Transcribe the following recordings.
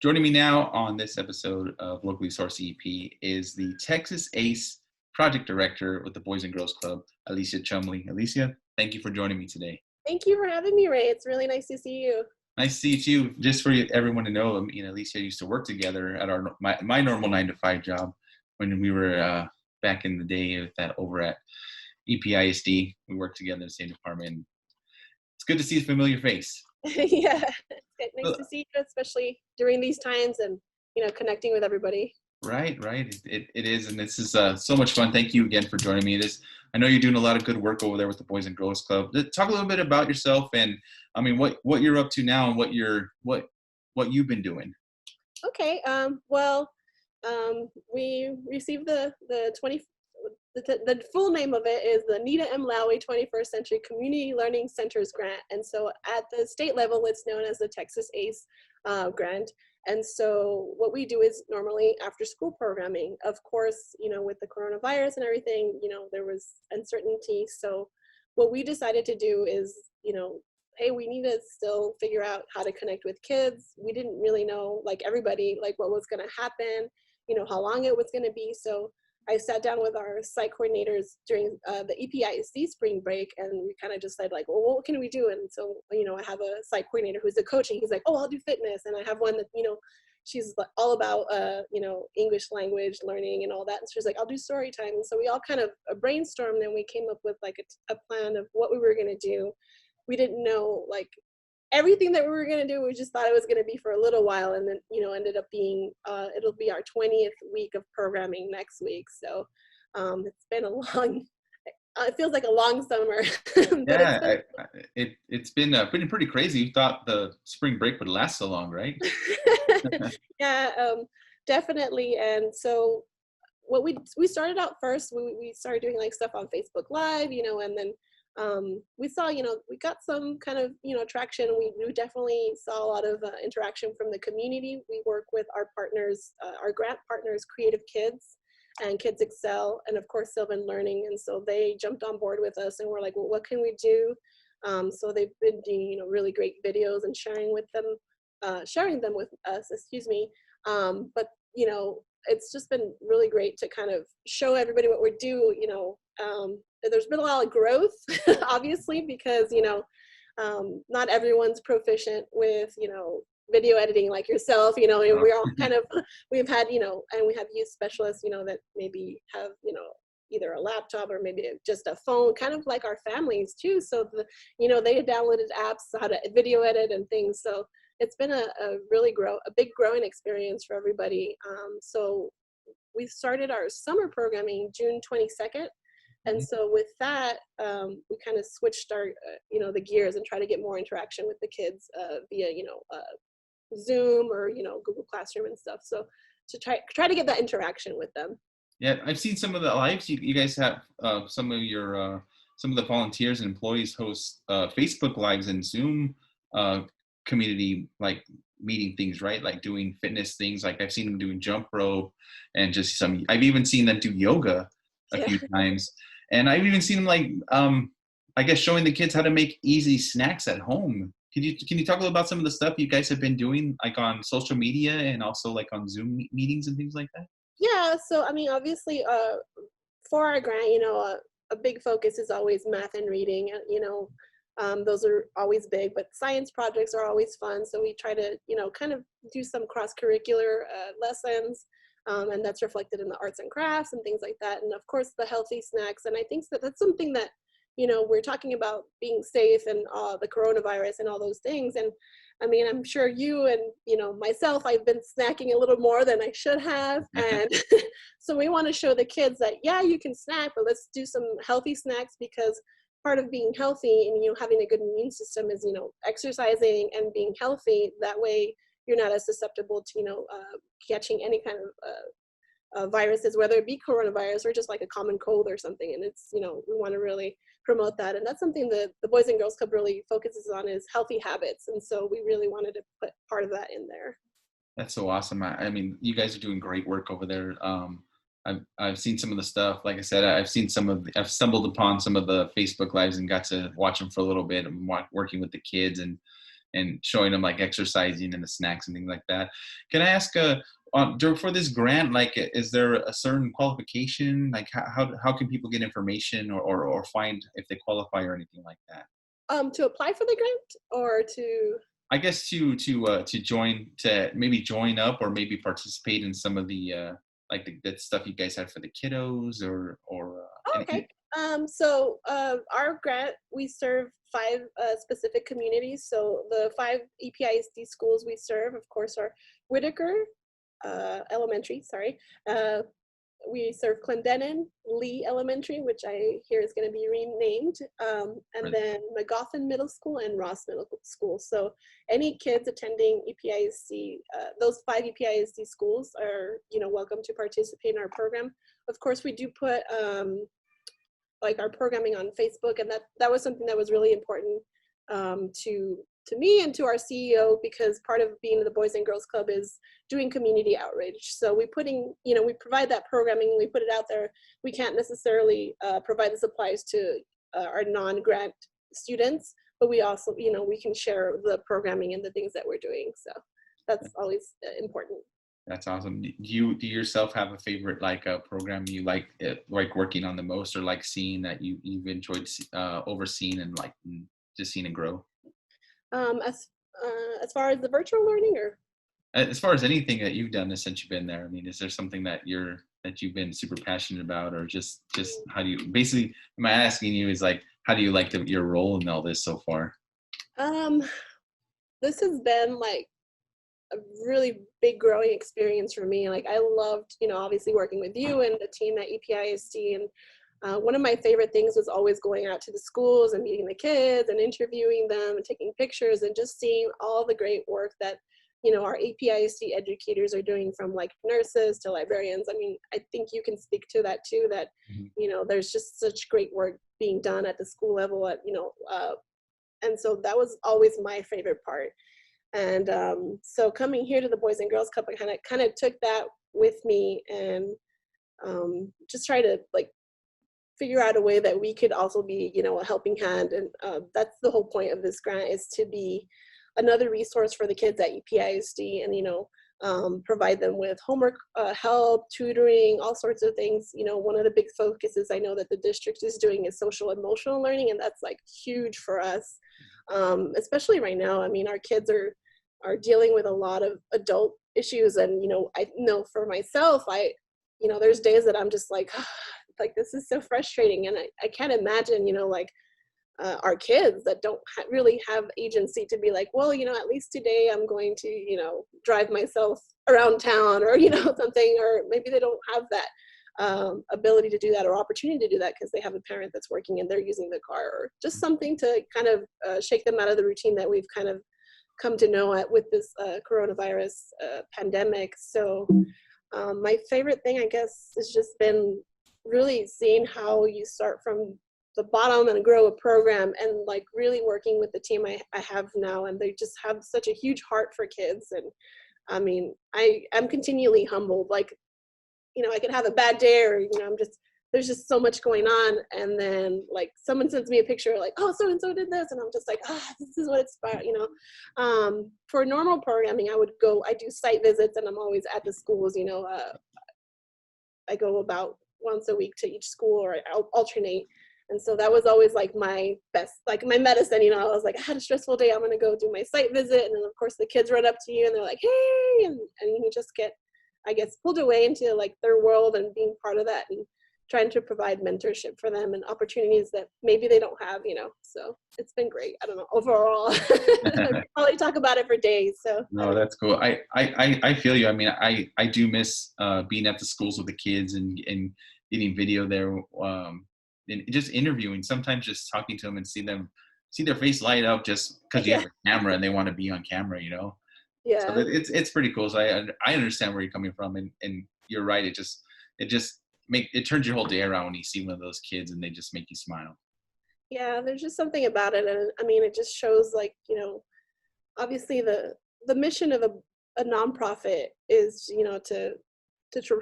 Joining me now on this episode of Locally Sourced EP is the Texas ACE Project Director with the Boys and Girls Club, Alicia Chumley. Alicia, thank you for joining me today. Thank you for having me, Ray. It's really nice to see you. Nice to see you. Just for everyone to know, me and Alicia used to work together at my normal 9-to-5 job when we were back in the day with that over at EPISD. We worked together in the same department. It's good to see a familiar face. Yeah, it's nice to see you, especially during these times and, connecting with everybody. Right. It is. And this is so much fun. Thank you again for joining me. I know you're doing a lot of good work over there with the Boys and Girls Club. Talk a little bit about yourself and what you're up to now and what you've been doing. Okay. We received the full name of it is the Nita M. Lowey 21st Century Community Learning Centers Grant. And so at the state level, it's known as the Texas ACE grant. And so what we do is normally after school programming. Of course, with the coronavirus and everything, there was uncertainty. So what we decided to do is, hey, we need to still figure out how to connect with kids. We didn't really know, like everybody, like what was going to happen, how long it was going to be. So I sat down with our site coordinators during the EPISD spring break, and we kind of just said, like, well, what can we do? And so, I have a site coordinator who's a coach, and he's like, oh, I'll do fitness. And I have one that, she's all about, English language learning and all that. And she's like, I'll do story time. And so we all kind of brainstormed, and we came up with like a plan of what we were going to do. We didn't know like everything that we were going to do. We just thought it was going to be for a little while, and then ended up being it'll be our 20th week of programming next week. So it's been a long it feels like a long summer. Yeah, it's been pretty crazy. You thought the spring break would last so long, right? Yeah, definitely. And so what we started out first, we started doing like stuff on Facebook Live, and then we saw, we got some kind of, traction. We definitely saw a lot of interaction from the community. We work with our partners, our grant partners, Creative Kids and Kids Excel, and of course, Sylvan Learning. And so they jumped on board with us, and we're like, well, what can we do? So they've been doing, really great videos and sharing them with us, but, it's just been really great to kind of show everybody what we do. There's been a lot of growth, obviously, because, not everyone's proficient with, video editing like yourself, and we're all kind of, we've had, and we have youth specialists, that maybe have, either a laptop or maybe just a phone, kind of like our families too. So, they had downloaded apps, how to video edit and things. So it's been a big growing experience for everybody. So we started our summer programming June 22nd. And so with that, we kind of switched our, the gears and try to get more interaction with the kids via, Zoom or, Google Classroom and stuff. So to try to get that interaction with them. Yeah, I've seen some of the lives. You guys have some of the volunteers and employees host Facebook Lives and Zoom community like meeting things, right? Like doing fitness things. Like I've seen them doing jump rope and just I've even seen them do yoga a few times. And I've even seen them like, I guess showing the kids how to make easy snacks at home. Can you talk a little about some of the stuff you guys have been doing like on social media and also like on Zoom meetings and things like that? Yeah. So, obviously for our grant, a big focus is always math and reading, those are always big, but science projects are always fun. So we try to, kind of do some cross-curricular lessons. And that's reflected in the arts and crafts and things like that. And of course, the healthy snacks. And I think that's something that, we're talking about being safe and the coronavirus and all those things. And I'm sure you and, myself, I've been snacking a little more than I should have. And so we want to show the kids that, yeah, you can snack, but let's do some healthy snacks, because part of being healthy and, having a good immune system is, exercising and being healthy. That way, you're not as susceptible to, catching any kind of viruses, whether it be coronavirus or just like a common cold or something. And it's, we want to really promote that. And that's something that the Boys and Girls Club really focuses on, is healthy habits. And so we really wanted to put part of that in there. That's so awesome. You guys are doing great work over there. I've seen some of the stuff. Like I said, I've stumbled upon some of the Facebook Lives and got to watch them for a little bit. I'm working with the kids, and and showing them like exercising and the snacks and things like that. Can I ask, for this grant, like, is there a certain qualification? Like, how can people get information or find if they qualify or anything like that? To apply for the grant or to? I guess to join, to maybe join up or maybe participate in some of the like the stuff you guys have for the kiddos or Oh, okay. Our grant, we serve 5 specific communities. So the 5 EPISD schools we serve, of course, are Whitaker Elementary. Sorry, we serve Clendenin, Lee Elementary, which I hear is going to be renamed, and then Magoffin Middle School and Ross Middle School. So any kids attending EPISD, those 5 EPISD schools are, welcome to participate in our program. Of course, we do put like our programming on Facebook, and that was something that was really important to me and to our CEO, because part of being the Boys and Girls Club is doing community outreach. So we provide that programming, we put it out there. We can't necessarily provide the supplies to our non-grant students, but we also, we can share the programming and the things that we're doing. So that's always important. That's awesome. Do you yourself have a favorite program you like working on the most, or like seeing that you've enjoyed overseeing and just seeing it grow? As far as the virtual learning, or as far as anything that you've done since you've been there, I mean, is there something that you've been super passionate about, or just how do you basically? Am I asking you is like, how do you like your role in all this so far? This has been like a really big growing experience for me. Like, I loved, obviously working with you and the team at EPISD, and one of my favorite things was always going out to the schools and meeting the kids and interviewing them and taking pictures and just seeing all the great work that, our APISD educators are doing, from like nurses to librarians. I mean, I think you can speak to that too, that, there's just such great work being done at the school level and so that was always my favorite part. And so coming here to the Boys and Girls Club, I kind of took that with me and just try to figure out a way that we could also be, a helping hand. And that's the whole point of this grant, is to be another resource for the kids at EPISD and, provide them with homework help, tutoring, all sorts of things. One of the big focuses I know that the district is doing is social emotional learning, and that's huge for us, especially right now. I mean, our kids are dealing with a lot of adult issues, and, I know for myself, there's days that I'm just like this is so frustrating, and I can't imagine, our kids that don't really have agency to be like, well, at least today I'm going to, drive myself around town, or, something, or maybe they don't have that ability to do that or opportunity to do that because they have a parent that's working and they're using the car, or just something to kind of shake them out of the routine that we've kind of come to know with this coronavirus pandemic. So my favorite thing, I guess, has just been really seeing how you start from the bottom and grow a program, and really working with the team I have now, and they just have such a huge heart for kids. And I mean, I'm continually humbled. I could have a bad day, or there's just so much going on, and then someone sends me a picture oh, so and so did this, and I'm just this is what it's about. For normal programming, I do site visits, and I'm always at the schools. I go about once a week to each school, or I'll alternate. And so that was always my best, my medicine. I was I had a stressful day, I'm going to go do my site visit. And then of course the kids run up to you and they're like, hey, and you just get, I guess, pulled away into their world and being part of that, and trying to provide mentorship for them and opportunities that maybe they don't have, so it's been great. I don't know, overall. I could probably talk about it for days. So no, that's cool. I feel you. I mean, I do miss being at the schools with the kids and getting video there, and just interviewing, sometimes just talking to them and see their face light up just because you have a camera and they want to be on camera, Yeah. So it's pretty cool. So I understand where you're coming from, and you're right. It turns your whole day around when you see one of those kids and they just make you smile. Yeah, there's just something about it. And I mean, it just shows obviously the mission of a nonprofit is, to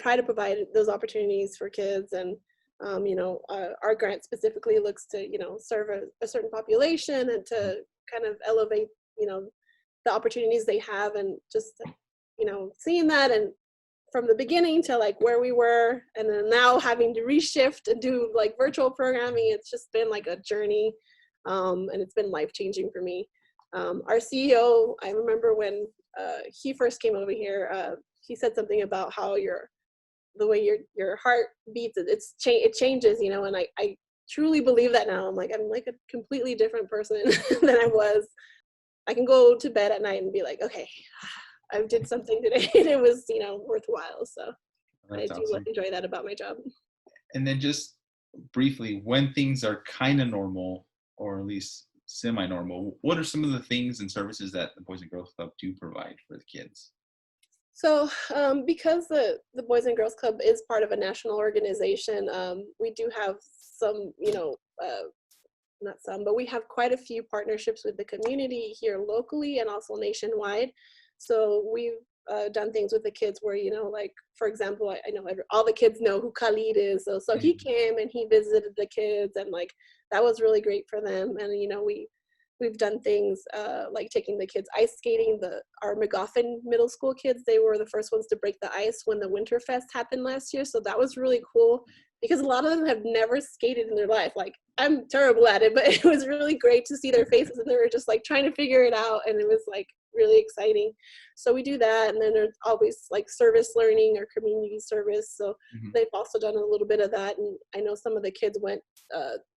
try to provide those opportunities for kids. And, our grant specifically looks to, serve a certain population, and to kind of elevate, the opportunities they have, and just, you know, seeing that, and from the beginning to like where we were, and then now having to reshift and do like virtual programming, it's just been like a journey, and it's been life-changing for me. Our CEO, I remember when he first came over here, he said something about how the way your heart beats, it changes, you know, and I truly believe that now. I'm like a completely different person than I was. I can go to bed at night and be like, okay, I did something today and it was, you know, worthwhile. So That's I do awesome. enjoy that about my job. And then just briefly, when things are kind of normal, or at least semi-normal, what are some of the things and services that the Boys and Girls Club do provide for the kids? So because the Boys and Girls Club is part of a national organization, we do have some, you know, not some, but we have quite a few partnerships with the community here locally and also nationwide. So we've done things with the kids where, you know, like, for example, I know all the kids know who Khalid is. So he came and he visited the kids, and like, that was really great for them. And, you know, we've done things like taking the kids ice skating. Our Magoffin middle school kids, they were the first ones to break the ice when the Winterfest happened last year. So that was really cool, because a lot of them have never skated in their life. Like, I'm terrible at it, but it was really great to see their faces, and they were just like trying to figure it out, and it was like really exciting. So we do that, and then there's always like service learning or community service. So they've also done a little bit of that, and I know some of the kids went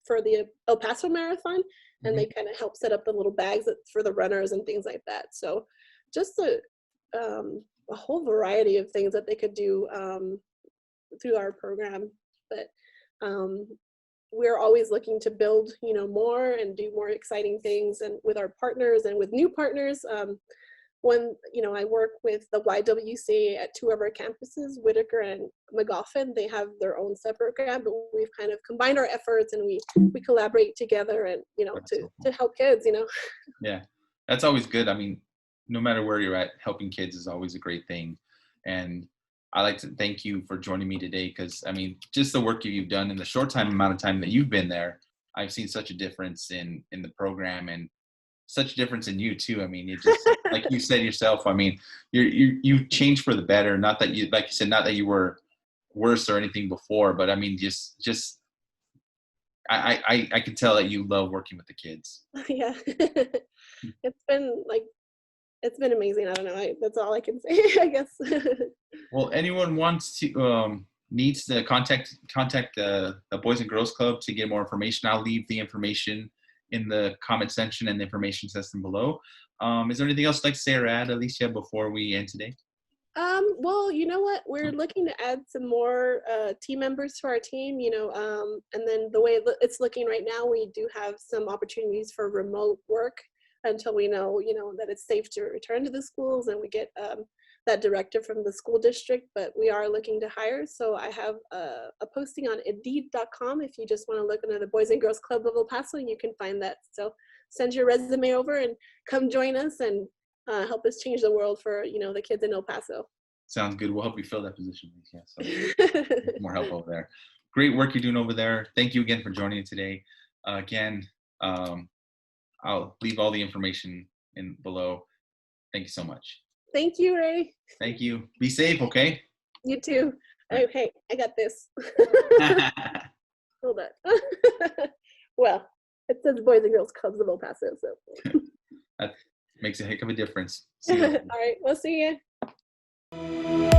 for the El Paso Marathon, and they kind of help set up the little bags for the runners and things like that. So just a whole variety of things that they could do through our program. But we're always looking to build, you know, more and do more exciting things, and with our partners and with new partners. When, you know, I work with the YWCA at 2 of our campuses, Whitaker and Magoffin. They have their own separate program, but we've kind of combined our efforts, and we collaborate together, and, you know, to help kids, you know. Yeah, that's always good. I mean, no matter where you're at, helping kids is always a great thing. And I like to thank you for joining me today, because I mean, just the work you've done in the short amount of time that you've been there, I've seen such a difference in the program, and such a difference in you too. I mean, you just, like you said yourself, I mean, you changed for the better. Not that you, like you said, not that you were worse or anything before, but I mean, just I can tell that you love working with the kids. Yeah. It's been amazing. I don't know. That's all I can say, I guess. Well, anyone wants to needs to contact the Boys and Girls Club to get more information, I'll leave the information in the comment section and the information system below. Is there anything else you'd like to say or add, Alicia, before we end today? Well, you know what? We're looking to add some more team members to our team, you know, and then the way it's looking right now, we do have some opportunities for remote work until we know, you know, that it's safe to return to the schools and we get that directive from the school district. But we are looking to hire. So I have a posting on Indeed.com. If you just want to look under the Boys and Girls Club of El Paso, you can find that. So send your resume over and come join us and help us change the world for, you know, the kids in El Paso. Sounds good. We'll help you fill that position. Yeah, so more help over there. Great work you're doing over there. Thank you again for joining me today. Again, I'll leave all the information in below. Thank you so much. Thank you, Ray. Thank you. Be safe, okay? You too. Right. Hey, I got this. Hold on. Well, it says Boys and Girls Clubs of El Paso. So. That makes a heck of a difference. All right, we'll see you.